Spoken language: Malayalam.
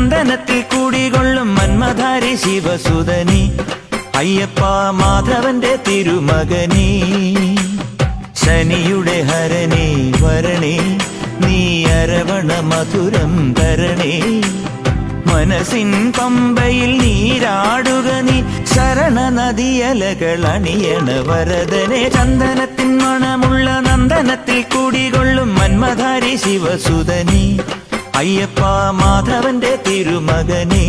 നന്ദനത്തിൽ കൂടികൊള്ളും മന്മധാരി ശിവസുതനി അയ്യപ്പ മാധവന്റെ തിരുമകനീ ശനിയുടെ ഹരണേ വരണേ നീ അരവണ മധുരം തരണേ മനസ്സിൻ പമ്പയിൽ നീരാടുക നീ ശരണ നദിയലകൾ അണിയണ വരദനെ ചന്ദനത്തിൻ മണമുള്ള നന്ദനത്തിൽ കൂടികൊള്ളും മന്മധാരി ശിവസുതനി അയ്യപ്പ മാധവന്റെ തിരുമകനീ